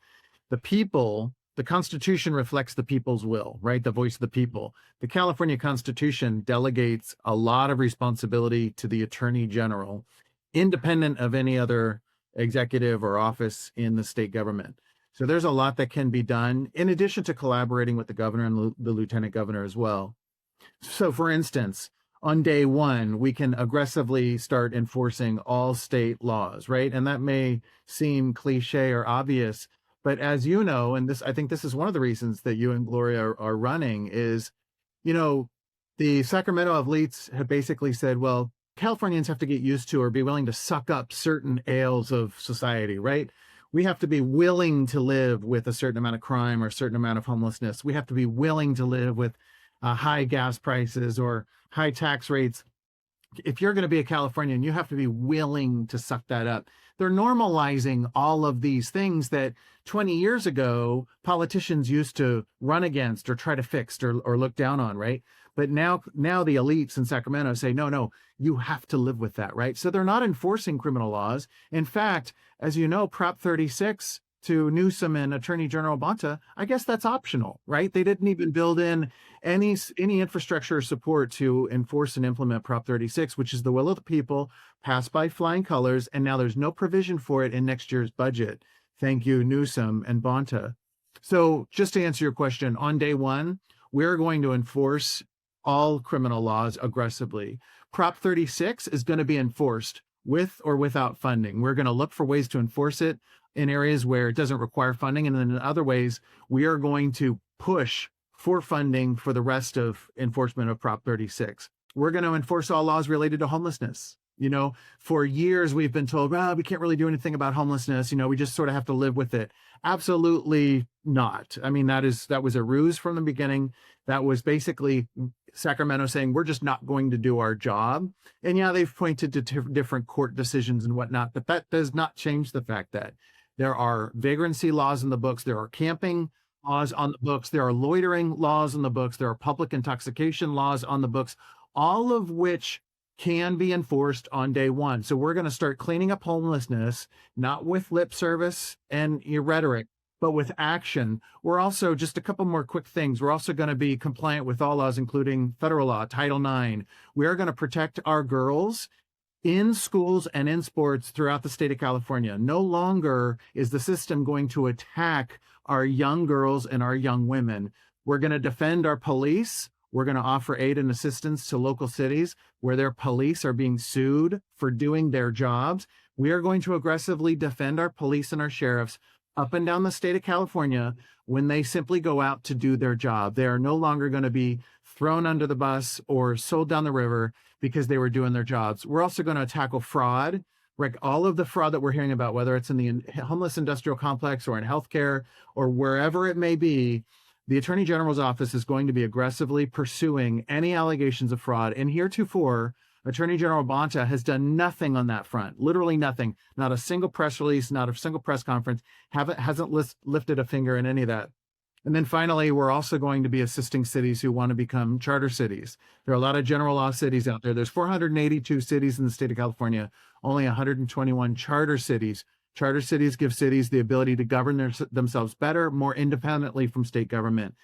the Constitution reflects the people's will, right? The voice of the people. The California Constitution delegates a lot of responsibility to the Attorney General, independent of any other executive or office in the state government. So there's a lot that can be done, in addition to collaborating with the governor and the lieutenant governor as well. So for instance, on day one, we can aggressively start enforcing all state laws, right? And that may seem cliche or obvious, but as you know, and I think this is one of the reasons that you and Gloria are running is, you know, the Sacramento elites have basically said, well, Californians have to get used to or be willing to suck up certain ails of society, right? We have to be willing to live with a certain amount of crime or a certain amount of homelessness. We have to be willing to live with high gas prices or high tax rates. If you're going to be a Californian, you have to be willing to suck that up. They're normalizing all of these things that 20 years ago, politicians used to run against or try to fix or look down on, right? But now the elites in Sacramento say, no, you have to live with that, right? So they're not enforcing criminal laws. In fact, as you know, Prop 36 to Newsom and Attorney General Bonta, I guess that's optional, right? They didn't even build in any infrastructure support to enforce and implement Prop 36, which is the will of the people, passed by flying colors, and now there's no provision for it in next year's budget. Thank you, Newsom and Bonta. So just to answer your question, on day one, we're going to enforce all criminal laws aggressively. Prop 36 is going to be enforced with or without funding. We're going to look for ways to enforce it in areas where it doesn't require funding. And then in other ways, we are going to push for funding for the rest of enforcement of Prop 36. We're going to enforce all laws related to homelessness. For years, we've been told, well, we can't really do anything about homelessness. We just sort of have to live with it. Absolutely not. I mean, that was a ruse from the beginning. That was basically Sacramento saying, we're just not going to do our job. And yeah, they've pointed to different court decisions and whatnot, but that does not change the fact that there are vagrancy laws in the books. There are camping laws on the books. There are loitering laws on the books. There are public intoxication laws on the books, all of which can be enforced on day one. So we're going to start cleaning up homelessness, not with lip service and rhetoric, but with action. We're also, just a couple more quick things, we're also going to be compliant with all laws, including federal law, Title IX. We are going to protect our girls in schools and in sports throughout the state of California. No longer is the system going to attack our young girls and our young women. We're going to defend our police. We're going to offer aid and assistance to local cities where their police are being sued for doing their jobs. We are going to aggressively defend our police and our sheriffs up and down the state of California when they simply go out to do their job. They are no longer going to be thrown under the bus or sold down the river because they were doing their jobs. We're also going to tackle fraud, like all of the fraud that we're hearing about, whether it's in the homeless industrial complex or in healthcare or wherever it may be. The Attorney General's office is going to be aggressively pursuing any allegations of fraud. And heretofore, Attorney General Bonta has done nothing on that front, literally nothing, not a single press release, not a single press conference, hasn't lifted a finger in any of that. And then finally, we're also going to be assisting cities who want to become charter cities. There are a lot of general law cities out there. There's 482 cities in the state of California, only 121 charter cities. Charter cities give cities the ability to govern themselves better, more independently from state government.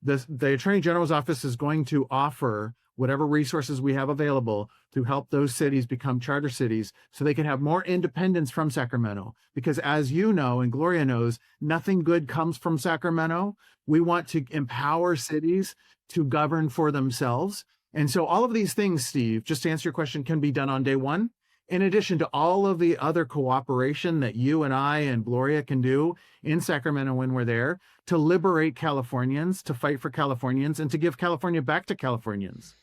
The Attorney General's office is going to offer whatever resources we have available to help those cities become charter cities so they can have more independence from Sacramento. Because as you know, and Gloria knows, nothing good comes from Sacramento. We want to empower cities to govern for themselves. And so all of these things, Steve, just to answer your question, can be done on day one. In addition to all of the other cooperation that you and I and Gloria can do in Sacramento when we're there to liberate Californians, to fight for Californians, and to give California back to Californians.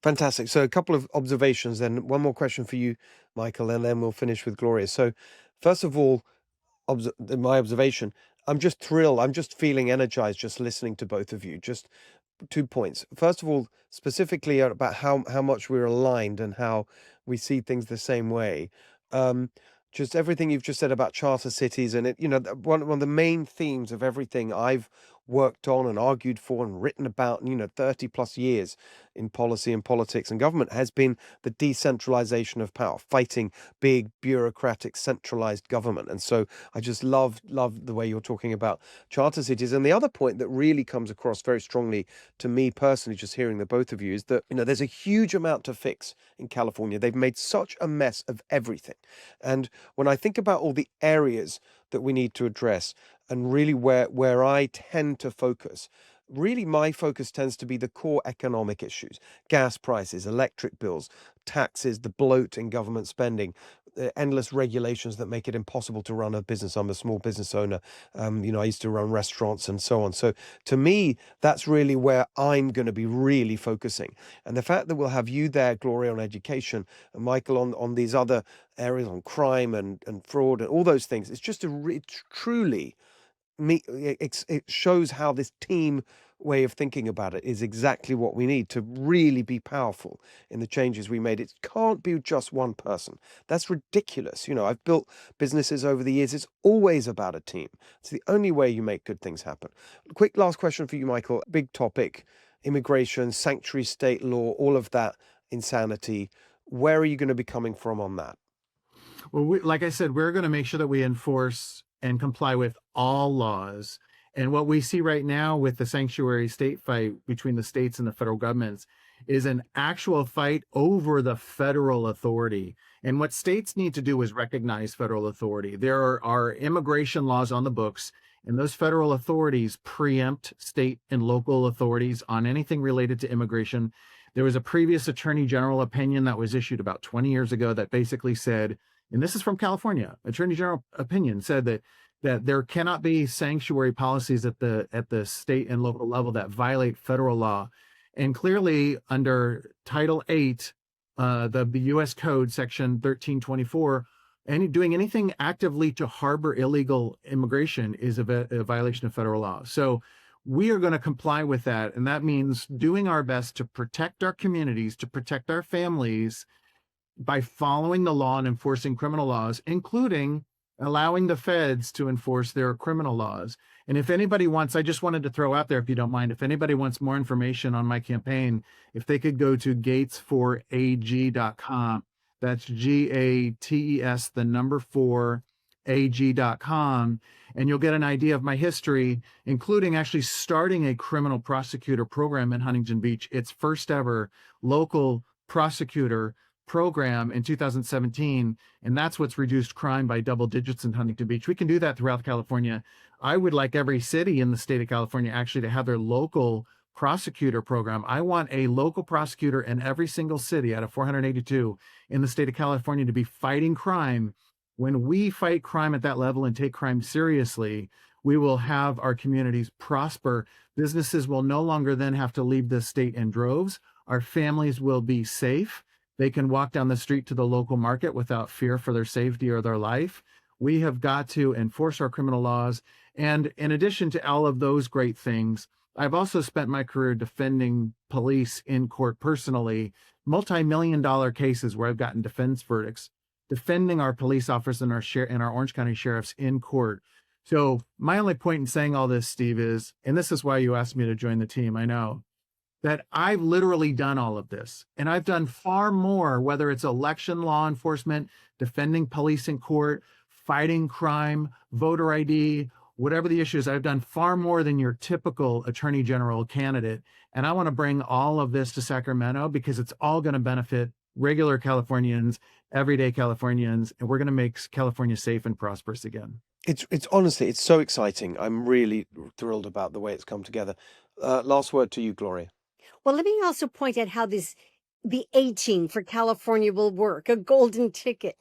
Fantastic. So a couple of observations, then one more question for you, Michael, and then we'll finish with Gloria. So first of all, my observation, I'm just thrilled. I'm just feeling energized just listening to both of you. Just 2 points. First of all, specifically about how much we're aligned and how we see things the same way. Just everything you've just said about charter cities, and one of the main themes of everything I've worked on and argued for and written about, 30 plus years in policy and politics and government has been the decentralization of power, fighting big bureaucratic centralized government. And so I just love the way you're talking about charter cities. And the other point that really comes across very strongly to me personally, just hearing the both of you, is that, there's a huge amount to fix in California. They've made such a mess of everything. And when I think about all the areas that we need to address, and really where I tend to focus, really my focus tends to be the core economic issues: gas prices, electric bills, taxes, the bloat in government spending, the endless regulations that make it impossible to run a business. I'm a small business owner. I used to run restaurants and so on. So to me, that's really where I'm going to be really focusing. And the fact that we'll have you there, Gloria, on education, and Michael on these other areas, on crime and fraud and all those things, it's just truly it shows how this team way of thinking about it is exactly what we need to really be powerful in the changes we made. It can't be just one person. That's ridiculous. I've built businesses over the years. It's always about a team. It's the only way you make good things happen. Quick last question for you, Michael. Big topic: immigration, sanctuary state law, all of that insanity. Where are you going to be coming from on that? Well, like I said, we're going to make sure that we enforce and comply with all laws. And what we see right now with the sanctuary state fight between the states and the federal governments is an actual fight over the federal authority. And what states need to do is recognize federal authority. There are immigration laws on the books And those federal authorities preempt state and local authorities on anything related to immigration. There was a previous attorney general opinion that was issued about 20 years ago that basically said, and this is from California, attorney general opinion said that there cannot be sanctuary policies at the state and local level that violate federal law. And clearly under Title 8, the U.S. Code, Section 1324, doing anything actively to harbor illegal immigration is a violation of federal law. So we are going to comply with that. And that means doing our best to protect our communities, to protect our families by following the law and enforcing criminal laws, including allowing the feds to enforce their criminal laws. And if anybody wants, I just wanted to throw out there, if you don't mind, if anybody wants more information on my campaign, if they could go to gates4ag.com. That's GATES, the number 4, AG.com. And you'll get an idea of my history, including actually starting a criminal prosecutor program in Huntington Beach, its first ever local prosecutor program in 2017. And that's what's reduced crime by double digits in Huntington Beach. We can do that throughout California. I would like every city in the state of California actually to have their local prosecutor program. I want a local prosecutor in every single city out of 482 in the state of California to be fighting crime. When we fight crime at that level and take crime seriously, we will have our communities prosper. Businesses will no longer then have to leave the state in droves. Our families will be safe. They can walk down the street to the local market without fear for their safety or their life. We have got to enforce our criminal laws. And in addition to all of those great things, I've also spent my career defending police in court personally, multi-million-dollar cases where I've gotten defense verdicts, defending our police officers and our Orange County sheriffs in court. So my only point in saying all this, Steve, is, and this is why you asked me to join the team, I know, that I've literally done all of this. And I've done far more, whether it's election law enforcement, defending police in court, fighting crime, voter ID, whatever the issue is. I've done far more than your typical attorney general candidate. And I want to bring all of this to Sacramento because it's all going to benefit regular Californians, everyday Californians, and we're going to make California safe and prosperous again. It's honestly, it's so exciting. I'm really thrilled about the way it's come together. Last word to you, Gloria. Well, let me also point out how the 18 for California will work, a golden ticket.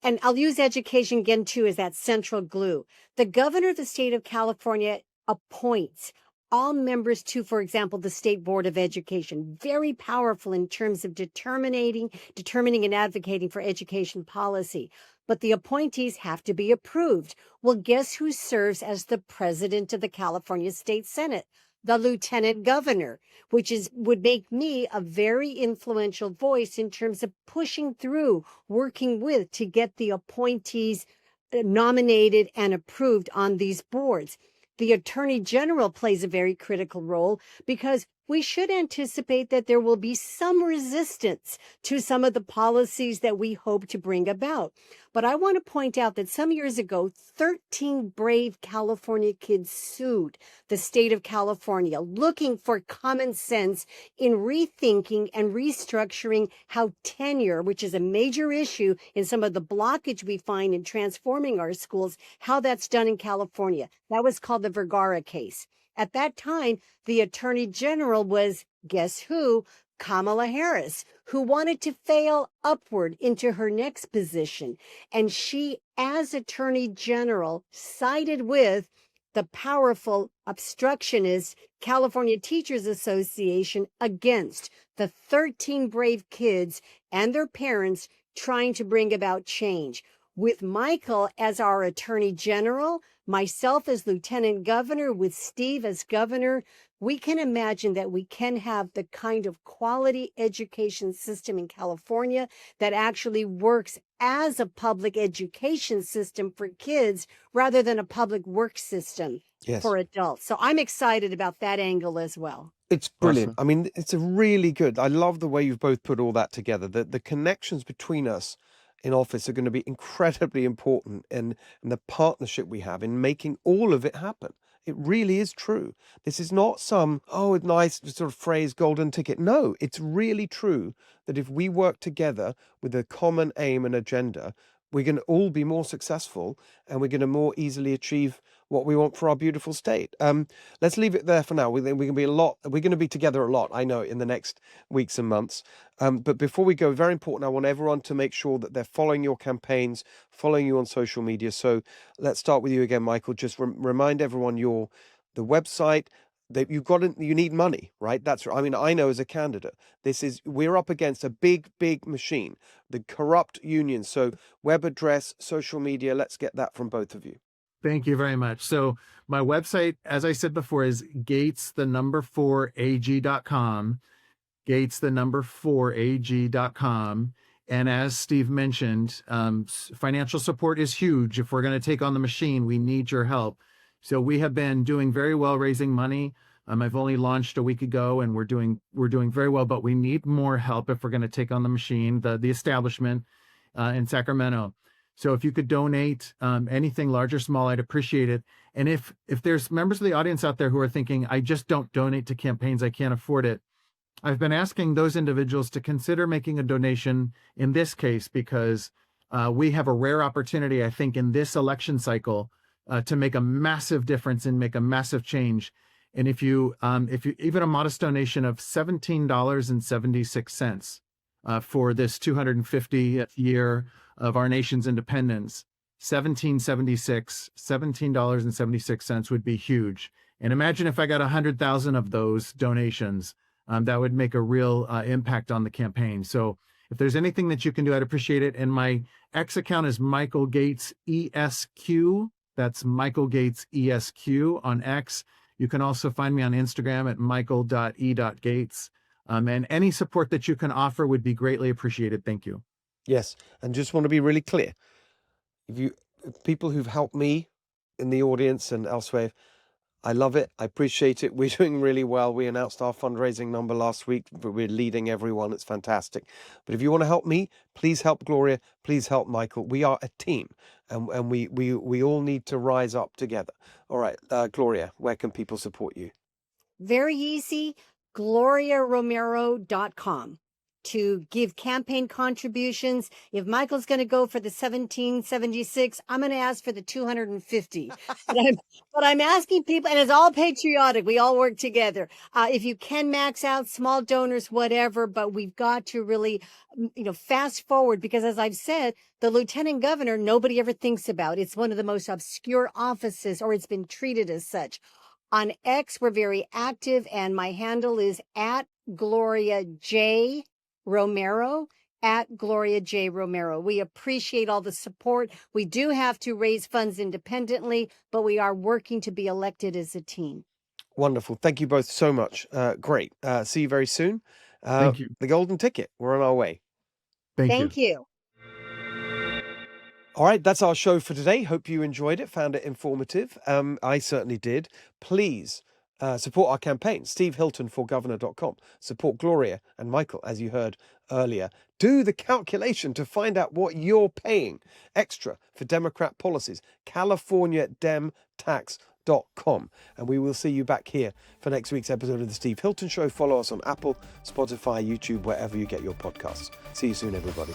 And I'll use education again, too, as that central glue. The governor of the state of California appoints all members to, for example, the State Board of Education. Very powerful in terms of determining and advocating for education policy. But the appointees have to be approved. Well, guess who serves as the president of the California State Senate? The lieutenant governor, which would make me a very influential voice in terms of pushing through, working with to get the appointees nominated and approved on these boards. The attorney general plays a very critical role because we should anticipate that there will be some resistance to some of the policies that we hope to bring about. But I want to point out that some years ago, 13 brave California kids sued the state of California, looking for common sense in rethinking and restructuring how tenure, which is a major issue in some of the blockage we find in transforming our schools, how that's done in California. That was called the Vergara case. At that time, the attorney general was, guess who? Kamala Harris, who wanted to fail upward into her next position. And she, as attorney general, sided with the powerful obstructionist California Teachers Association against the 13 brave kids and their parents trying to bring about change. With Michael as our attorney general, myself as lieutenant governor, with Steve as governor, we can imagine that we can have the kind of quality education system in California that actually works as a public education system for kids rather than a public work system for adults. So I'm excited about that angle as well. It's brilliant. Awesome. I mean, it's a really good. I love the way you've both put all that together. The connections between us in office are going to be incredibly important, and the partnership we have in making all of it happen. It really is true. This is not some, nice sort of phrase, golden ticket. No, it's really true that if we work together with a common aim and agenda, we're going to all be more successful, and we're going to more easily achieve what we want for our beautiful state. Let's leave it there for now. We're going to be together a lot, I know, in the next weeks and months. But before we go, very important, I want everyone to make sure that they're following your campaigns, following you on social media. So let's start with you again, Michael. Just remind everyone the website, that you need money, right? That's right. I mean, I know as a candidate, we're up against a big machine, the corrupt unions. So web address, social media, let's get that from both of you. Thank you very much. So my website, as I said before, is gates4ag.com, gates4ag.com. And as Steve mentioned, financial support is huge. If we're going to take on the machine, we need your help. So we have been doing very well raising money. I've only launched a week ago, and we're doing very well, but we need more help if we're going to take on the machine, the establishment in Sacramento. So if you could donate anything large or small, I'd appreciate it. And if there's members of the audience out there who are thinking, I just don't donate to campaigns, I can't afford it, I've been asking those individuals to consider making a donation in this case, because we have a rare opportunity, I think, in this election cycle to make a massive difference and make a massive change. And if you even a modest donation of $17.76 for this 250th year of our nation's independence, $17.76 would be huge. And imagine if I got 100,000 of those donations, that would make a real impact on the campaign. So if there's anything that you can do, I'd appreciate it. And my X account is Michael Gates ESQ. That's Michael Gates ESQ on X. You can also find me on Instagram at michael.e.gates. And any support that you can offer would be greatly appreciated. Thank you. Yes, and just want to be really clear. If people who've helped me in the audience and elsewhere, I love it. I appreciate it. We're doing really well. We announced our fundraising number last week, but we're leading everyone. It's fantastic. But if you want to help me, please help Gloria. Please help Michael. We are a team, and we all need to rise up together. All right, Gloria, where can people support you? Very easy, GloriaRomero.com to give campaign contributions. If Michael's going to go for the 1776, I'm going to ask for the 250. But I'm asking people, and it's all patriotic. We all work together. If you can max out small donors, whatever, but we've got to really, fast forward, because as I've said, the lieutenant governor, nobody ever thinks about. It's one of the most obscure offices, or it's been treated as such. On X, we're very active, and my handle is at Gloria J. Romero, at Gloria J. Romero. We appreciate all the support. We do have to raise funds independently, but we are working to be elected as a team. Wonderful. Thank you both so much. Great. See you very soon. Thank you. The golden ticket. We're on our way. Thank you. All right, that's our show for today. Hope you enjoyed it, found it informative. I certainly did. Please support our campaign, stevehiltonforgovernor.com. Support Gloria and Michael, as you heard earlier. Do the calculation to find out what you're paying extra for Democrat policies, CaliforniaDemTax.com. And we will see you back here for next week's episode of The Steve Hilton Show. Follow us on Apple, Spotify, YouTube, wherever you get your podcasts. See you soon, everybody.